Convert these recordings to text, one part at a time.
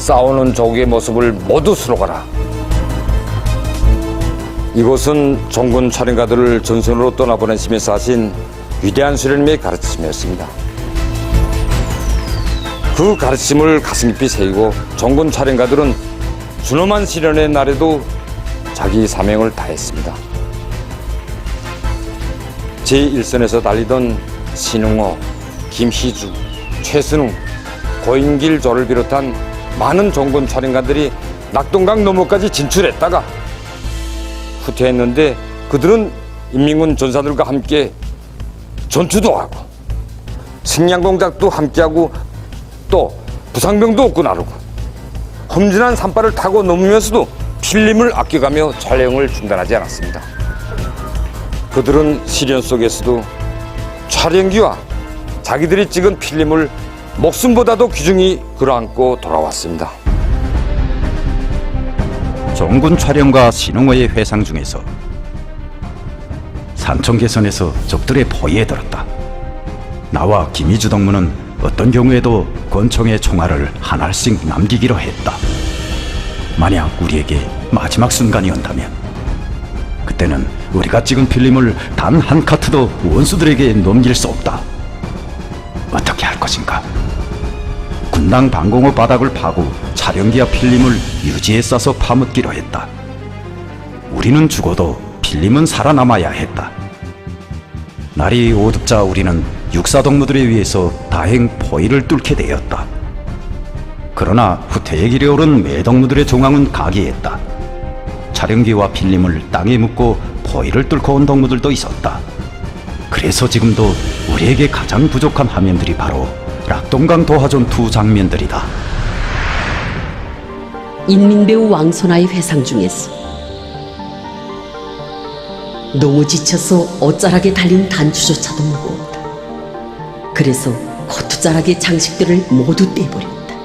싸우는 조국의 모습을 모두 수록하라. 이곳은 종군 촬영가들을 전선으로 떠나보내시면서 하신 위대한 수련님의 가르침이었습니다. 그 가르침을 가슴 깊이 새기고 종군 촬영가들은 준엄한 시련의 날에도 자기 사명을 다했습니다. 제1선에서 달리던 신흥호, 김희주, 최순웅, 고인길 조를 비롯한 많은 종군 촬영가들이 낙동강 너머까지 진출했다가 후퇴했는데 그들은 인민군 전사들과 함께 전투도 하고 식량공작도 함께하고 또 부상병도 얻고 나르고 험준한 산발을 타고 넘으면서도 필름을 아껴가며 촬영을 중단하지 않았습니다. 그들은 시련 속에서도 촬영기와 자기들이 찍은 필름을 목숨보다도 귀중히 끌어안고 돌아왔습니다. 종군 촬영과 신흥호의 회상 중에서 산청 개선에서 적들의 포위에 들었다. 나와 김희주 동무는 어떤 경우에도 권총의 총알을 한 알씩 남기기로 했다. 만약 우리에게 마지막 순간이 온다면 그때는 우리가 찍은 필름을 단 한 카트도 원수들에게 넘길 수 없다. 어떻게 할 것인가? 군당 방공호 바닥을 파고 촬영기와 필름을 유지에 싸서 파묻기로 했다. 우리는 죽어도 필름은 살아남아야 했다. 날이 어둡자 우리는 육사동무들에 의해서 다행 포위를 뚫게 되었다. 그러나 후퇴의 길에 오른 매동무들의 종황은 가기했다. 촬영기와 필름을 땅에 묻고 포위를 뚫고 온 동무들도 있었다. 그래서 지금도 우리에게 가장 부족한 화면들이 바로 낙동강 도하전 2 장면들이다. 인민배우 왕선아의 회상 중에서 너무 지쳐서 옷자락에 달린 단추조차도 무거웠다. 그래서 코트자락의 장식들을 모두 떼버렸다.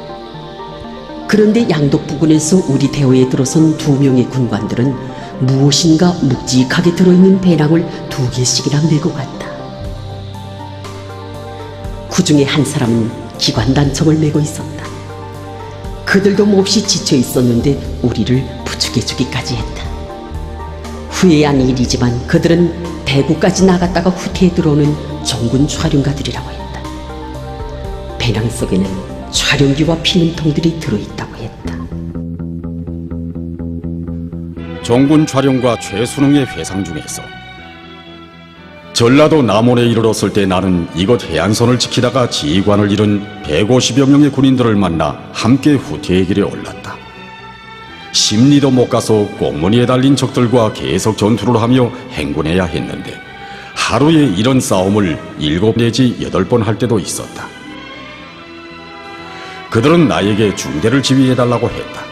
그런데 양덕 부근에서 우리 대호에 들어선 2명의 군관들은 무엇인가 묵직하게 들어있는 배낭을 2개씩이나 메고 갔다. 그 중에 한 사람은 기관단총을 메고 있었다. 그들도 몹시 지쳐 있었는데 우리를 부축해주기까지 했다. 후회한 일이지만 그들은 대구까지 나갔다가 후퇴에 들어오는 종군 촬영가들이라고 했다. 배낭 속에는 촬영기와 필름통들이 들어있다고 했다. 종군 촬영과 최순웅의 회상 중에서 전라도 남원에 이르렀을 때 나는 이곳 해안선을 지키다가 지휘관을 잃은 150여 명의 군인들을 만나 함께 후퇴의 길에 올랐다. 10리도 못 가서 꽁무니에 달린 적들과 계속 전투를 하며 행군해야 했는데 하루에 이런 싸움을 7 내지 8번 할 때도 있었다. 그들은 나에게 중대를 지휘해달라고 했다.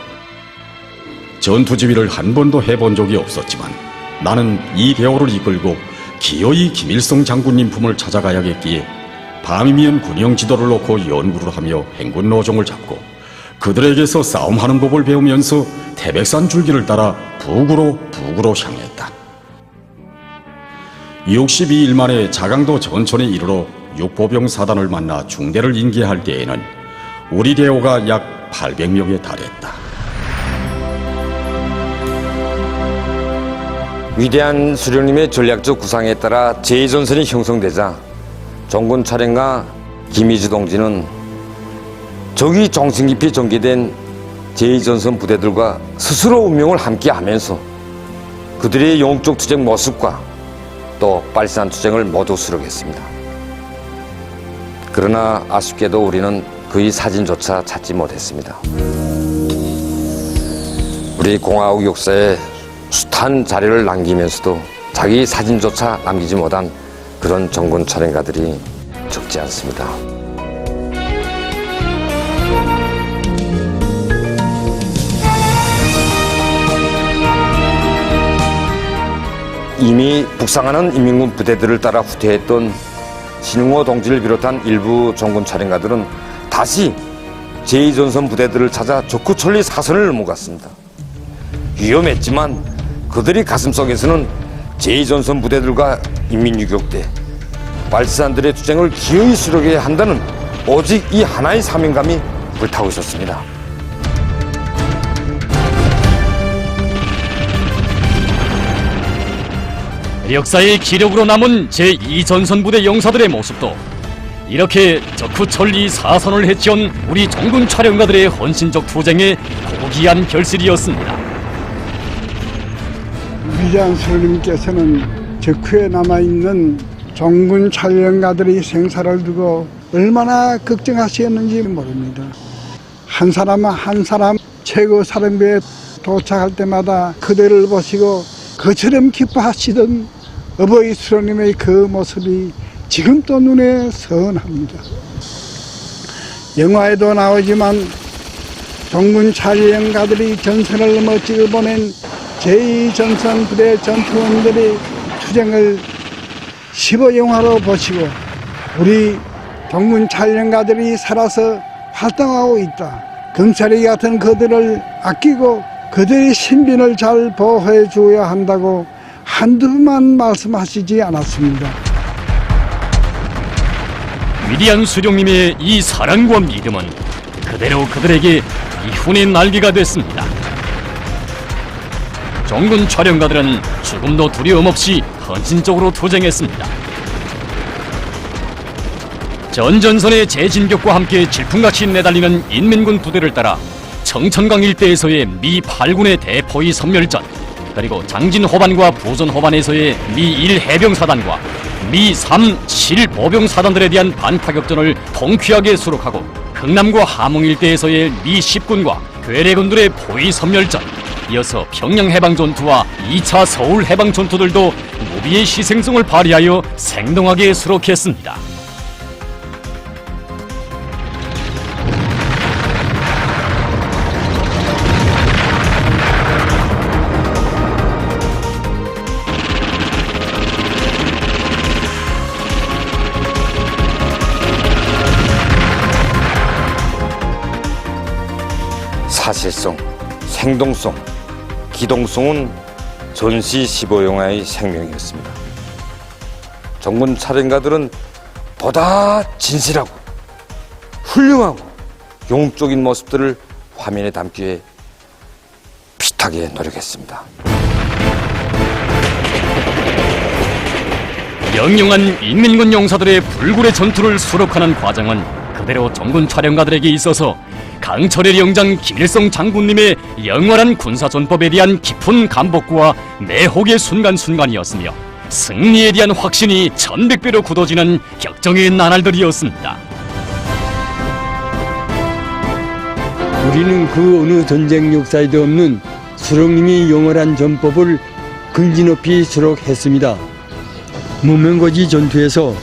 전투 지휘를 한 번도 해본 적이 없었지만 나는 이 대호를 이끌고 기어이 김일성 장군님 품을 찾아가야겠기에 밤이면 군용 지도를 놓고 연구를 하며 행군 노종을 잡고 그들에게서 싸움하는 법을 배우면서 태백산 줄기를 따라 북으로 향했다. 62일 만에 자강도 전천에 이르러 육보병 사단을 만나 중대를 인계할 때에는 우리 대호가 약 800명에 달했다. 위대한 수령님의 전략적 구상에 따라 제2전선이 형성되자 종군 촬영가 김희주 동지는 적이 정신 깊이 전개된 제2전선 부대들과 스스로 운명을 함께하면서 그들의 영웅적 투쟁 모습과 또 빨산 투쟁을 모두 수록했습니다. 그러나 아쉽게도 우리는 그의 사진조차 찾지 못했습니다. 우리 공화국 역사에 숱한 자료를 남기면서도 자기 사진조차 남기지 못한 그런 종군 촬영가들이 적지 않습니다. 이미 북상하는 인민군 부대들을 따라 후퇴했던 신흥호 동지를 비롯한 일부 종군 촬영가들은 다시 제2전선 부대들을 찾아 적구천리 사선을 넘어갔습니다. 위험했지만 그들이 가슴속에서는 제2전선 부대들과 인민유격대, 발산들의 투쟁을 기어이 수록해야 한다는 오직 이 하나의 사명감이 불타고 있었습니다. 역사의 기록으로 남은 제2전선부대 용사들의 모습도 이렇게 적후 천리 사선을 해치운 우리 정군 촬영가들의 헌신적 투쟁의 고귀한 결실이었습니다. 위대한 스님께서는 적후에 남아있는 정군 촬영가들의 생사를 두고 얼마나 걱정하셨는지 모릅니다. 한 사람 한 사람 최고 사령부에 도착할 때마다 그대를 보시고 그처럼 기뻐하시던 어버이 수령님의 그 모습이 지금도 눈에 선합니다. 영화에도 나오지만 정군 촬영가들이 전선을 멋지게 보낸 제2전선 부대 전투원들의 투쟁을 15영화로 보시고 우리 정군 촬영가들이 살아서 활동하고 있다. 경찰이 같은 그들을 아끼고 그들의 신변을 잘 보호해 주어야 한다고 한두 번 말씀하시지 않았습니다. 위대한 수령님의 이 사랑과 믿음은 그대로 그들에게 이훈의 날개가 됐습니다. 정군 촬영가들은 죽음도 두려움 없이 헌신적으로 투쟁했습니다. 전전선의 재진격과 함께 질풍같이 내달리는 인민군 부대를 따라 청천강 일대에서의 미 8군의 대포위 섬멸전, 그리고 장진 호반과 부선 호반에서의 미 1 해병사단과 미 3, 7 보병사단들에 대한 반타격전을 통쾌하게 수록하고 흥남과 함흥 일대에서의 미 10군과 괴뢰군들의 포위 섬멸전, 이어서 평양 해방 전투와 2차 서울 해방 전투들도 무비의 희생성을 발휘하여 생동하게 수록했습니다. 사실성, 생동성, 기동성은 전시 15영화의 생명이었습니다. 정군 촬영가들은 보다 진실하고 훌륭하고 용적인 모습들을 화면에 담기 위해 피타게 노력했습니다. 영영한 인민군 용사들의 불굴의 전투를 수록하는 과정은 그대로 정군 촬영가들에게 있어서 강철의 영장 김일성 장군님의 영원한 군사전법에 대한 깊은 감복과 매혹의 순간순간이었으며 승리에 대한 확신이 천백배로 굳어지는 격정의 나날들이었습니다. 우리는 그 어느 전쟁 역사에도 없는 수령님이 영원한 전법을 근지 높이 수록했습니다. 무명고지 전투에서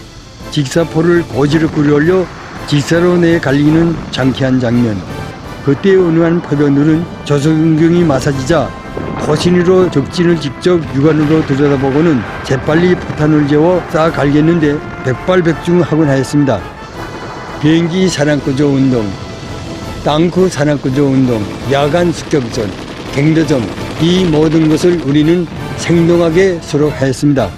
직사포를 고지로 끌어올려 직사로 내갈리는 장쾌한 장면. 그때 어느 한 포병들은 조선경이 마사지자 포신으로 적진을 직접 육안으로 들여다보고는 재빨리 포탄을 재워 쌓아 갈겠는데 백발백중하곤 하였습니다. 비행기 사냥구조 운동, 땅크 사냥구조 운동, 야간 습격전, 갱도전, 이 모든 것을 우리는 생동하게 수록하였습니다.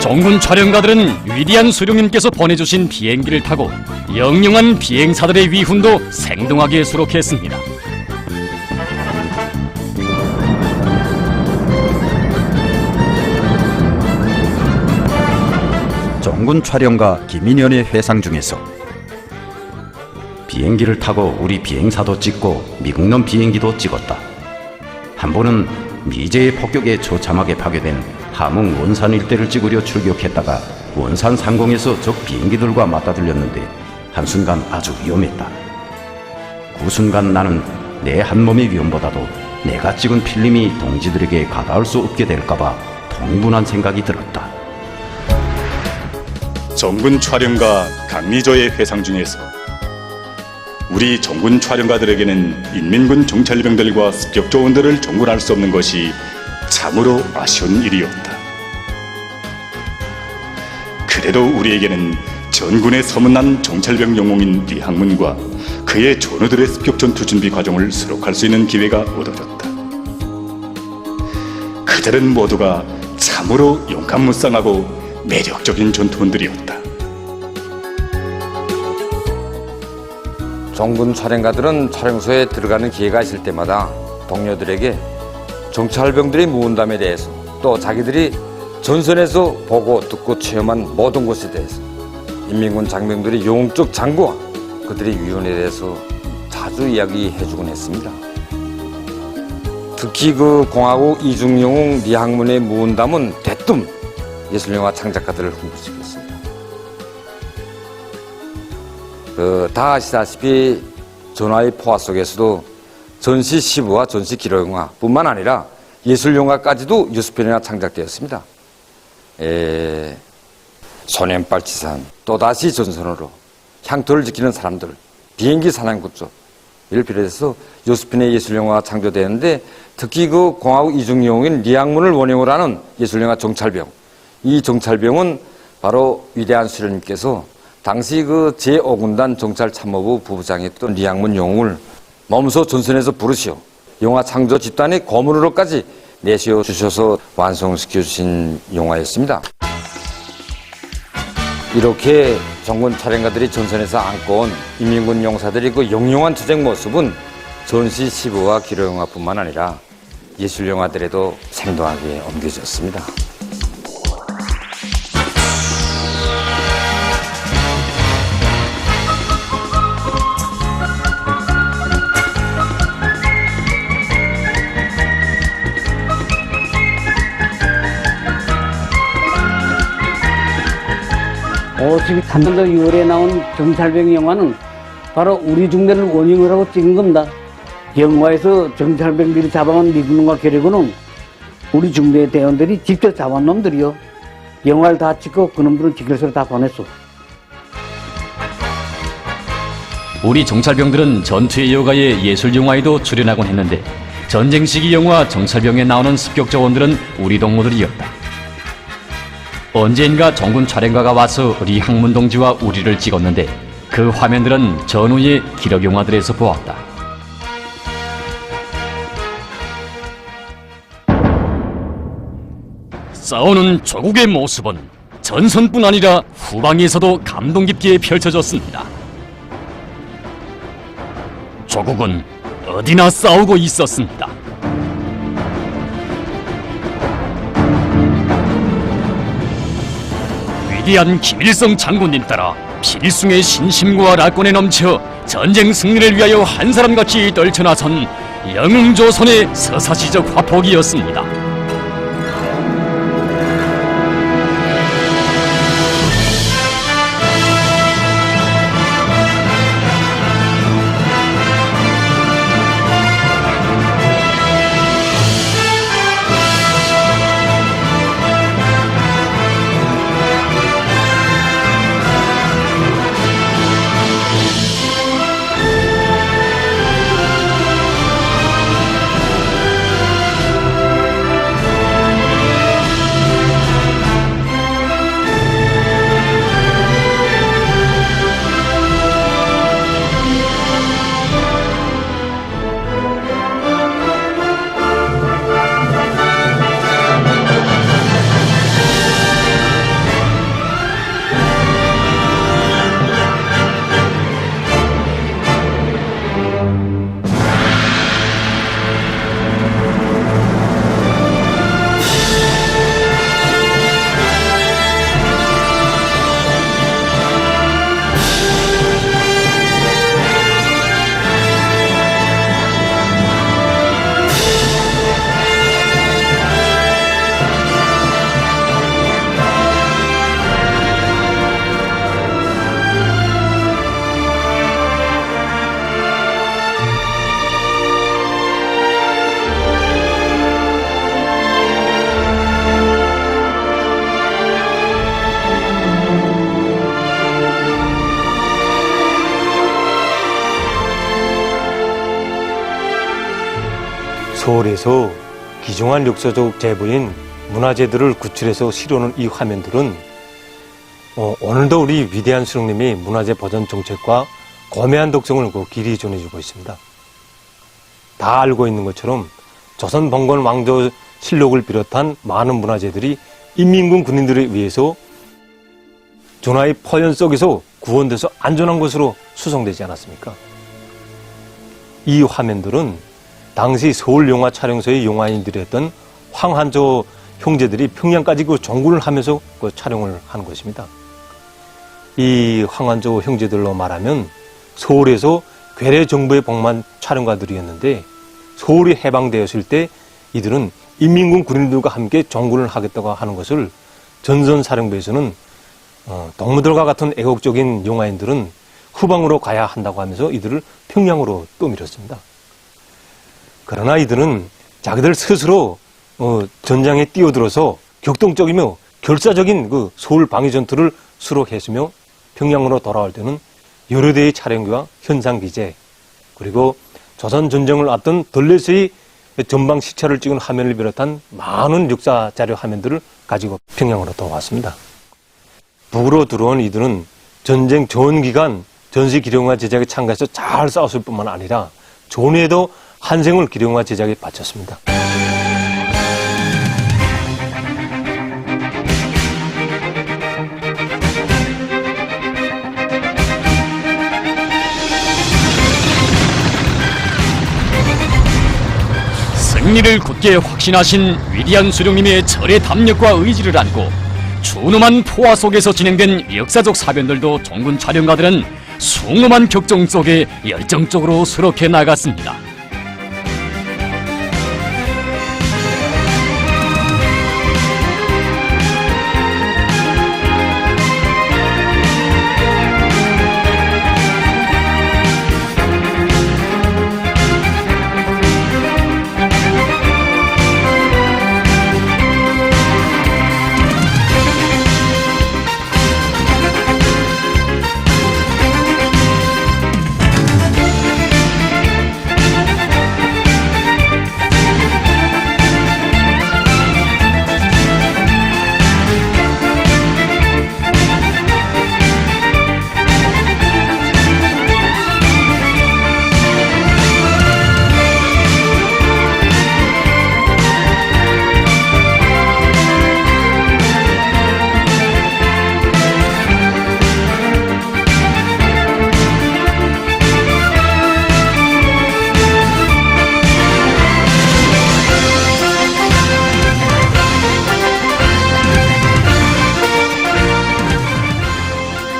정군 촬영가들은 위대한 수령님께서 보내주신 비행기를 타고 영영한 비행사들의 위훈도 생동하게 수록했습니다. 정군 촬영가 김인현의 회상 중에서 비행기를 타고 우리 비행사도 찍고 미국놈 비행기도 찍었다. 한 번은 미제의 폭격에 처참하게 파괴된 함흥 원산 일대를 찍으려 출격했다가 원산 상공에서 적 비행기들과 맞다들렸는데 한순간 아주 위험했다. 그 순간 나는 내 한 몸의 위험보다도 내가 찍은 필름이 동지들에게 가닿을 수 없게 될까봐 통분한 생각이 들었다. 정군 촬영가 강리조의 회상 중에서 우리 정군 촬영가들에게는 인민군 정찰병들과 습격조원들을 정군할 수 없는 것이 참으로 아쉬운 일이었다. 그래도 우리에게는 전군의 서문난 정찰병 영웅인李항문과 그의 전우들의 습격 전투 준비 과정을 수록할 수 있는 기회가 얻어졌다. 그들은 모두가 참으로 용감무쌍하고 매력적인 전투원들이었다. 정군 촬영가들은 촬영소에 들어가는 기회가 있을 때마다 동료들에게 정찰병들의 무운담에 대해서 또 자기들이 전선에서 보고 듣고 체험한 모든 것에 대해서 인민군 장병들의 영웅적 장구와 그들의 위훈에 대해서 자주 이야기해주곤 했습니다. 특히 그 공화국 이중영웅 리항문의 무운담은 대뜸 예술영화 창작가들을 흥분시켰습니다. 다 아시다시피 전화의 포화 속에서도 전시 15화, 전시 기록영화 뿐만 아니라 예술영화까지도 뉴스편이나 창작되었습니다. 소년발치산, 또다시 전선으로, 향토를 지키는 사람들, 비행기 사냥꾼 이를 비롯해서 요스핀의 예술영화가 창조되었는데 특히 그 공화국 이중영웅인 리항문을 원형으로 하는 예술영화 정찰병, 이 정찰병은 바로 위대한 수련님께서 당시 그 제5군단 정찰참모부 부부장이었던 리항문 영웅을 몸소 전선에서 부르시오 영화 창조 집단의 고문으로까지 내세워 주셔서 완성시켜 주신 영화였습니다. 이렇게 정군 촬영가들이 전선에서 안고 온 인민군 용사들의 그 영롱한 투쟁 모습은 전시 15화 기록영화뿐만 아니라 예술영화들에도 생동하게 옮겨졌습니다. 지금 3년도 6월에 나온 정찰병 영화는 바로 우리 중대를 원형으로 하고 찍은 겁니다. 영화에서 정찰병들이 잡아온 미군과 괴뢰군은 우리 중대 대원들이 직접 잡아온 놈들이요. 영화를 다 찍고 그놈들은 직결소로 다 보냈어. 우리 정찰병들은 전투의 여가의 예술영화에도 출연하곤 했는데 전쟁 시기 영화 정찰병에 나오는 습격자원들은 우리 동무들이었다. 언젠가 정군 촬영가가 와서 리항문 동지와 우리를 찍었는데 그 화면들은 전후의 기록 영화들에서 보았다. 싸우는 조국의 모습은 전선뿐 아니라 후방에서도 감동 깊게 펼쳐졌습니다. 조국은 어디나 싸우고 있었습니다. 위대한 김일성 장군님 따라 필승의 신심과 낙권에 넘쳐 전쟁 승리를 위하여 한 사람같이 떨쳐나선 영웅조선의 서사시적 화폭이었습니다. 서울에서 귀중한 역사적 재보인 문화재들을 구출해서 실어놓은 이 화면들은 오늘도 우리 위대한 수령님이 문화재 보존 정책과 거대한 독성을 길이 전해주고 있습니다. 다 알고 있는 것처럼 조선 봉건 왕조 실록을 비롯한 많은 문화재들이 인민군 군인들에 의해서 전하의 포연 속에서 구원돼서 안전한 곳으로 수송되지 않았습니까? 이 화면들은 당시 서울 영화 촬영소의 영화인들이었던 황한조 형제들이 평양까지 정군을 하면서 촬영을 한 것입니다. 이 황한조 형제들로 말하면 서울에서 괴뢰 정부의 복만 촬영가들이었는데 서울이 해방되었을 때 이들은 인민군 군인들과 함께 정군을 하겠다고 하는 것을 전선사령부에서는 동무들과 같은 애국적인 영화인들은 후방으로 가야 한다고 하면서 이들을 평양으로 떠밀었습니다. 그러나 이들은 자기들 스스로 전장에 뛰어들어서 격동적이며 결사적인 서울 방위 전투를 수록했으며 평양으로 돌아올 때는 여러 대의 촬영기와 현상기재 그리고 조선 전쟁을 앞둔 덜레스의 전방 시찰을 찍은 화면을 비롯한 많은 역사 자료 화면들을 가지고 평양으로 돌아왔습니다. 북으로 들어온 이들은 전쟁 전 기간 전시 기룡화 제작에 참가해서 잘 싸웠을 뿐만 아니라 전후에도 한생을 기룡화 제작에 바쳤습니다. 승리를 굳게 확신하신 위대한 수령님의 절의 담력과 의지를 안고 준엄한 포화 속에서 진행된 역사적 사변들도 정군 촬영가들은 숭엄한 격정 속에 열정적으로 수록해 나갔습니다.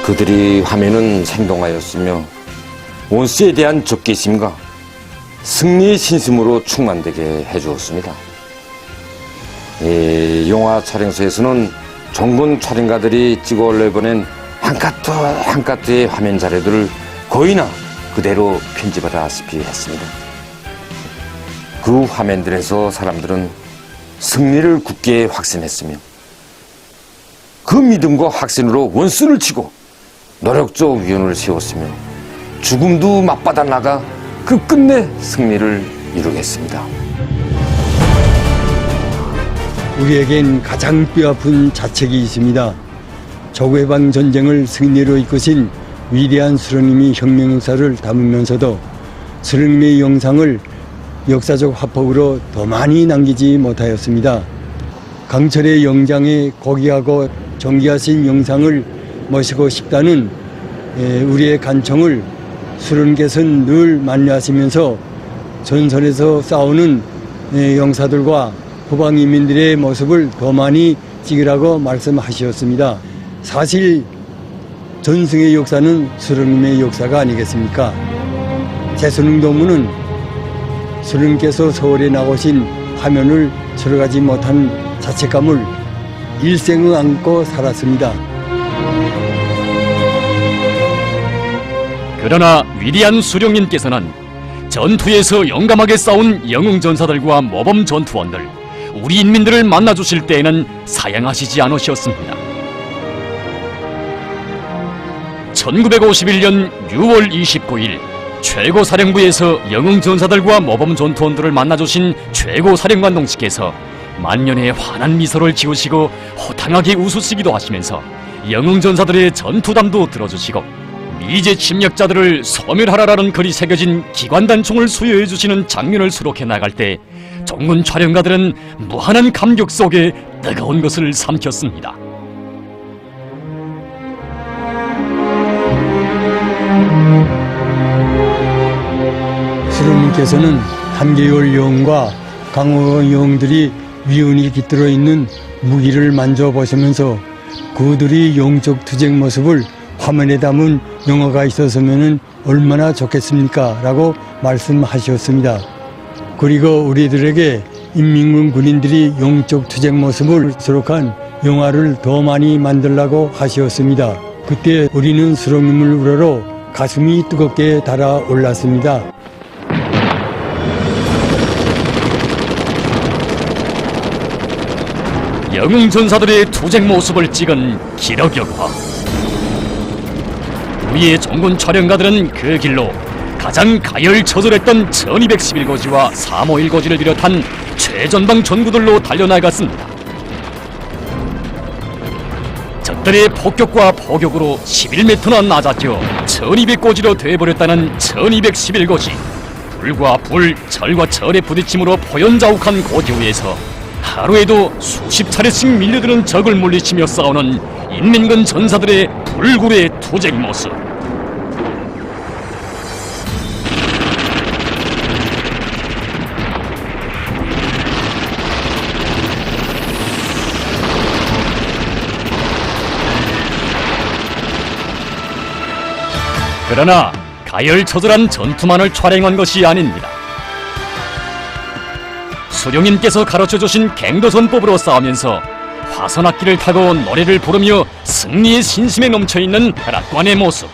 그들이 화면은 생동하였으며 원수에 대한 적개심과 승리의 신심으로 충만되게 해주었습니다. 영화 촬영소에서는 정군 촬영가들이 찍어 올려보낸 한 카트 한 카트의 화면 자료들을 거의나 그대로 편집을 하시피 했습니다. 그 화면들에서 사람들은 승리를 굳게 확신했으며 그 믿음과 확신으로 원수를 치고 노력적 위원을 세웠으며 죽음도 맞받아 나가 그 끝내 승리를 이루겠습니다. 우리에겐 가장 뼈아픈 자책이 있습니다. 조국해방 전쟁을 승리로 이끄신 위대한 수령님이 혁명 역사를 담으면서도 수령님의 영상을 역사적 화폭으로 더 많이 남기지 못하였습니다. 강철의 영장에 고귀하고 정기하신 영상을 모시고 싶다는 우리의 간청을 수령께서는 늘 만류하시면서 전선에서 싸우는 영사들과 후방인민들의 모습을 더 많이 찍으라고 말씀하셨습니다. 사실 전승의 역사는 수령님의 역사가 아니겠습니까? 제수능도문은 수령께서 서울에 나오신 화면을 들어가지 못한 자책감을 일생을 안고 살았습니다. 그러나 위대한 수령님께서는 전투에서 용감하게 싸운 영웅전사들과 모범 전투원들, 우리 인민들을 만나주실 때에는 사양하시지 않으셨습니다. 1951년 6월 29일 최고사령부에서 영웅전사들과 모범전투원들을 만나주신 최고사령관 동지께서 만년의 환한 미소를 지으시고 호탕하게 웃으시기도 하시면서 영웅전사들의 전투담도 들어주시고 미제 침략자들을 소멸하라라는 글이 새겨진 기관단총을 수여해 주시는 장면을 수록해 나갈 때 정군 촬영가들은 무한한 감격 속에 뜨거운 것을 삼켰습니다. 수령님께서는 한계월 여왕과 강호 여왕들이 위운이 깃들어 있는 무기를 만져보시면서 그들이 영적 투쟁 모습을 화면에 담은 영화가 있었으면 얼마나 좋겠습니까? 라고 말씀하셨습니다. 그리고 우리들에게 인민군 군인들이 영적 투쟁 모습을 수록한 영화를 더 많이 만들라고 하셨습니다. 그때 우리는 수령님을 우러러 가슴이 뜨겁게 달아올랐습니다. 영웅 전사들의 투쟁 모습을 찍은 기록영화. 우리의 정군 촬영가들은 그 길로 가장 가열처절했던 1211고지와 351고지를 비롯한 최전방 전구들로 달려나갔습니다. 적들의 폭격과 포격으로 11m나 낮아져 1200고지로 돼버렸다는 1211고지. 불과 불, 철과 철의 부딪힘으로 포연자욱한 고지 위에서 하루에도 수십 차례씩 밀려드는 적을 물리치며 싸우는 인민군 전사들의 불굴의 투쟁 모습. 그러나 가열처절한 전투만을 촬영한 것이 아닙니다. 수령님께서 가르쳐주신 갱도선법으로 싸우면서 화선악기를 타고 노래를 부르며 승리의 신심에 넘쳐있는 백악관의 모습.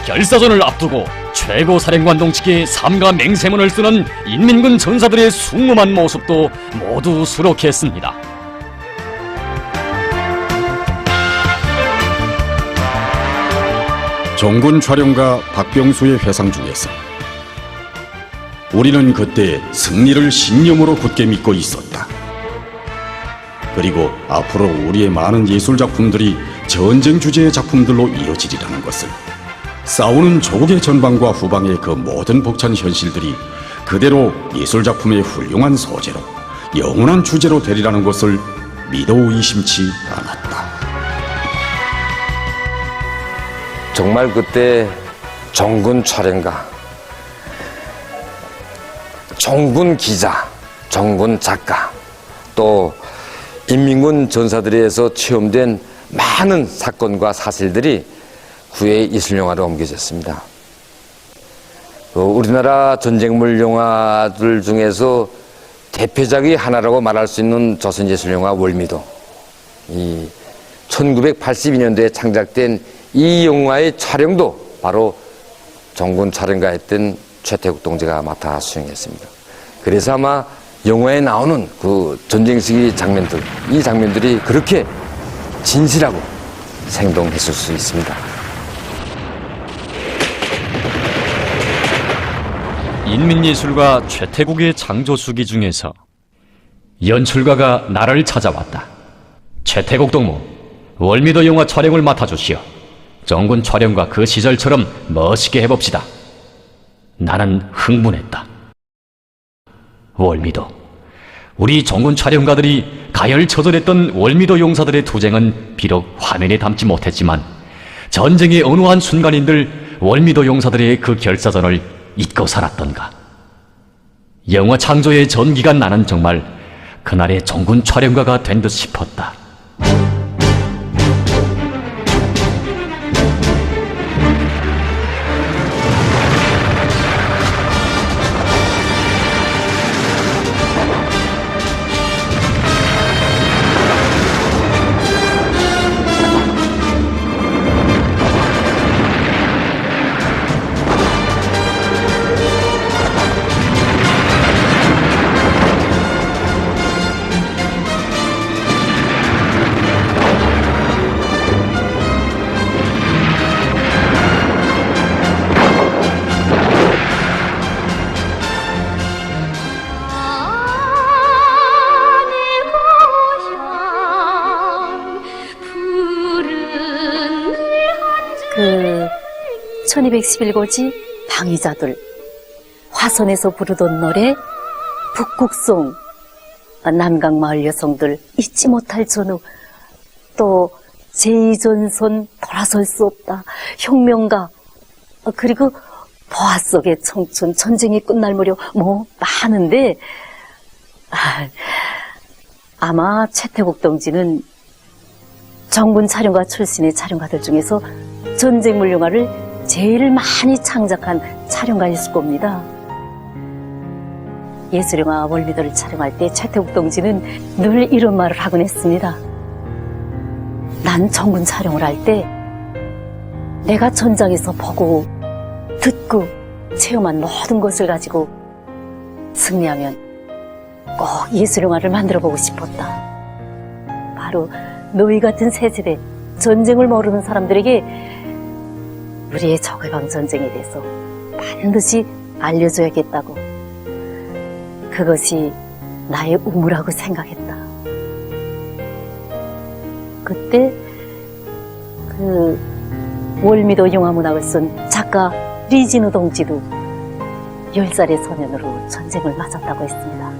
결사전을 앞두고 최고 사령관 동측의 삼가 맹세문을 쓰는 인민군 전사들의 숭엄한 모습도 모두 수록했습니다. 정군 촬영가 박병수의 회상 중에서 우리는 그때 승리를 신념으로 굳게 믿고 있었다. 그리고 앞으로 우리의 많은 예술 작품들이 전쟁 주제의 작품들로 이어지리라는 것을, 싸우는 조국의 전방과 후방의 그 모든 벅찬 현실들이 그대로 예술 작품의 훌륭한 소재로 영원한 주제로 되리라는 것을 믿어 의심치 않았다. 정말 그때 정군 촬영가, 정군 기자, 정군 작가, 또 인민군 전사들에 의해서 체험된 많은 사건과 사실들이 구의 예술영화로 옮겨졌습니다. 우리나라 전쟁물 영화들 중에서 대표작이 하나라고 말할 수 있는 조선예술영화 월미도. 이 1982년도에 창작된 이 영화의 촬영도 바로 정군 촬영가 했던 최태국 동지가 맡아 수행했습니다. 그래서 아마 영화에 나오는 그 전쟁 시기 장면들, 이 장면들이 그렇게 진실하고 생동했을 수 있습니다. 인민예술가 최태국의 창조수기 중에서 연출가가 나를 찾아왔다. 최태국 동무, 월미도 영화 촬영을 맡아주시오. 정군 촬영과 그 시절처럼 멋있게 해봅시다. 나는 흥분했다. 월미도, 우리 정군 촬영가들이 가열처절했던 월미도 용사들의 투쟁은 비록 화면에 담지 못했지만 전쟁의 어느 한 순간인들 월미도 용사들의 그 결사전을 잊고 살았던가. 영화 창조의 전기가 나는 정말 그날의 정군 촬영가가 된 듯 싶었다. 1211고지 방위자들, 화선에서 부르던 노래, 북극송, 남강마을 여성들, 잊지 못할 전후, 또 제2전선 돌아설 수 없다, 혁명가, 그리고 보화 속의 청춘, 전쟁이 끝날 무렵 많은데 아마 최태국 동지는 정군 촬영가 출신의 촬영가들 중에서 전쟁물 영화를 제일 많이 창작한 촬영가였을 겁니다. 예술영화 월미도를 촬영할 때 최태국 동지는 늘 이런 말을 하곤 했습니다. 난 정군 촬영을 할 때 내가 전장에서 보고 듣고 체험한 모든 것을 가지고 승리하면 꼭 예술영화를 만들어보고 싶었다. 바로 너희 같은 새 세대, 전쟁을 모르는 사람들에게 우리의 적해방 전쟁에 대해서 반드시 알려줘야겠다고. 그것이 나의 의무라고 생각했다. 그때 그 월미도 영화문학을 쓴 작가 리진우 동지도 10살의 소년으로 전쟁을 맞았다고 했습니다.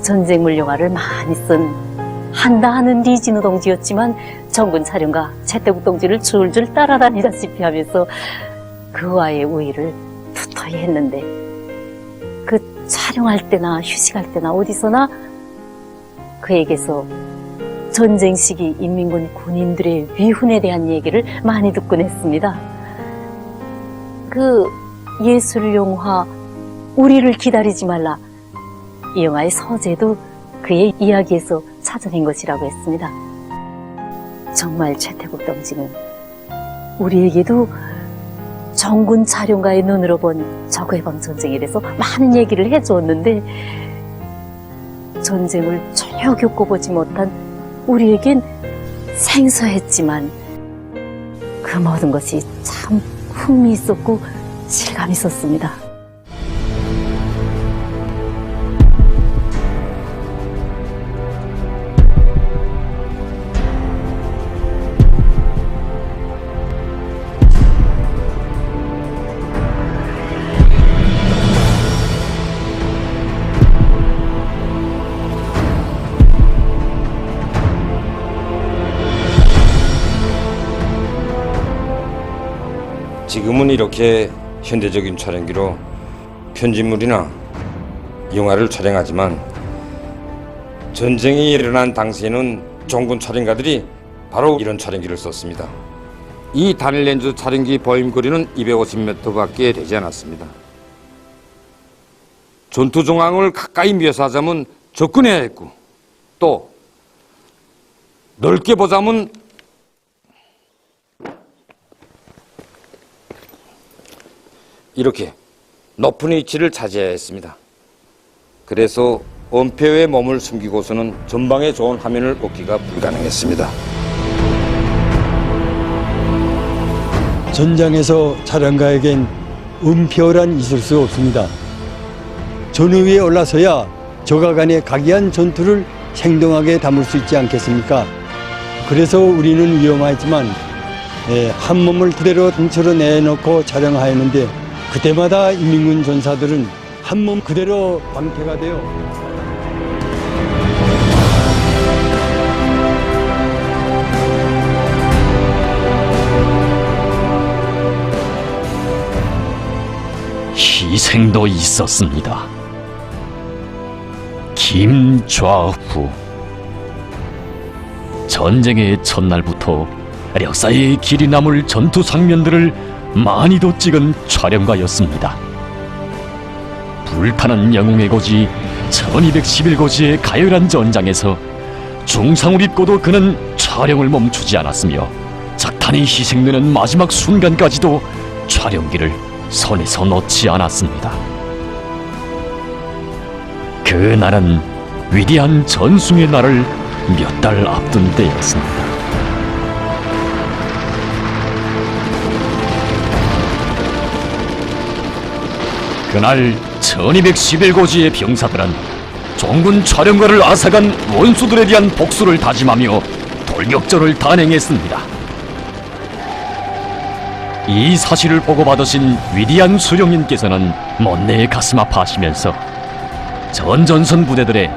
전쟁물 영화를 많이 쓴 한다하는 리진우 동지였지만 정군 촬영가 최태국 동지를 줄줄 따라다니다시피 하면서 그와의 우위를 두터이 했는데, 그 촬영할 때나 휴식할 때나 어디서나 그에게서 전쟁 시기 인민군 군인들의 위훈에 대한 얘기를 많이 듣곤 했습니다. 그 예술 영화 우리를 기다리지 말라, 이 영화의 서재도 그의 이야기에서 찾아낸 것이라고 했습니다. 정말 최태국 동지는 우리에게도 정군 촬영가의 눈으로 본 적해방 전쟁에 대해서 많은 얘기를 해주었는데, 전쟁을 전혀 겪어보지 못한 우리에겐 생소했지만 그 모든 것이 참 흥미있었고 실감 있었습니다. 지금은 이렇게 현대적인 촬영기로 편집물이나 영화를 촬영하지만 전쟁이 일어난 당시에는 정군 촬영가들이 바로 이런 촬영기를 썼습니다. 이 단일 렌즈 촬영기 보임거리는 250m밖에 되지 않았습니다. 전투 정황을 가까이 묘사하자면 접근해야 했고, 또 넓게 보자면 이렇게 높은 위치를 차지해야 했습니다. 그래서 엄폐의 몸을 숨기고서는 전방에 좋은 화면을 얻기가 불가능했습니다. 전장에서 촬영가에겐 은폐란 있을 수 없습니다. 전위에 올라서야 적과 간의 각이한 전투를 생동하게 담을 수 있지 않겠습니까? 그래서 우리는 위험하지만 한 몸을 그대로 통째로 내놓고 촬영하였는데, 그때마다 인민군 전사들은 한 몸 그대로 방패가 되어 희생도 있었습니다. 김좌후. 전쟁의 첫날부터 역사의 길이 남을 전투 장면들을 많이도 찍은 촬영가였습니다. 불타는 영웅의 고지 1211고지의 가열한 전장에서 중상을 입고도 그는 촬영을 멈추지 않았으며 작탄이 희생되는 마지막 순간까지도 촬영기를 손에서 놓지 않았습니다. 그날은 위대한 전숭의 날을 몇 달 앞둔 때였습니다. 그날 1211고지의 병사들은 정군 촬영가를 앗아간 원수들에 대한 복수를 다짐하며 돌격전을 단행했습니다. 이 사실을 보고받으신 위대한 수령님께서는 못내 가슴 아파하시면서 전전선 부대들의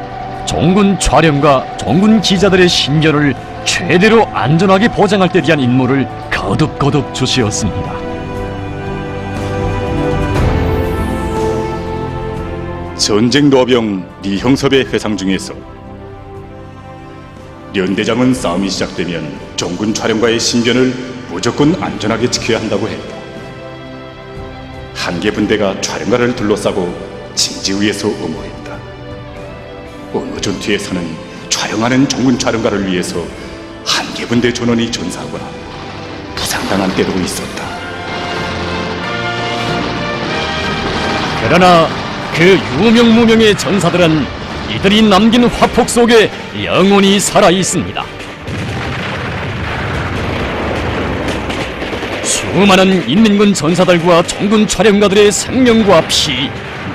종군 촬영과 종군 기자들의 신변을 최대로 안전하게 보장할 때 대한 임무를 거듭거듭 주시었습니다. 전쟁 노병 리형섭의 회상 중에서 연대장은 싸움이 시작되면 종군 촬영과의 신변을 무조건 안전하게 지켜야 한다고 했다. 한 개 분대가 촬영가를 둘러싸고 징지 위에서 엄호했다. 어느 전투에서는 촬영하는 종군 촬영가를 위해서 한 개 분대 전원이 전사하거나 부상당한 때도 있었다. 그러나 그 유명무명의 전사들은 이들이 남긴 화폭 속에 영원히 살아 있습니다. 수많은 인민군 전사들과 종군 촬영가들의 생명과 피,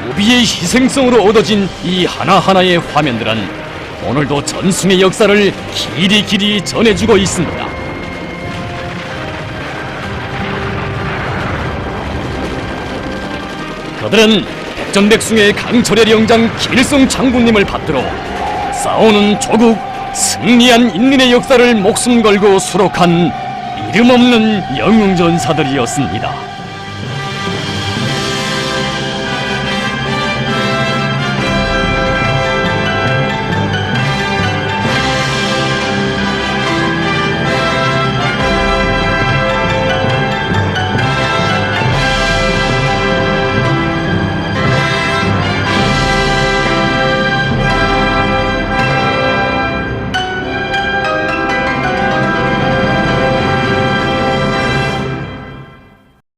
무비의 희생성으로 얻어진 이 하나하나의 화면들은 오늘도 전승의 역사를 길이 전해주고 있습니다. 그들은 백전백승의 강철의 영장 김일성 장군님을 받들어 싸우는 조국, 승리한 인민의 역사를 목숨 걸고 수록한 이름 없는 영웅전사들이었습니다.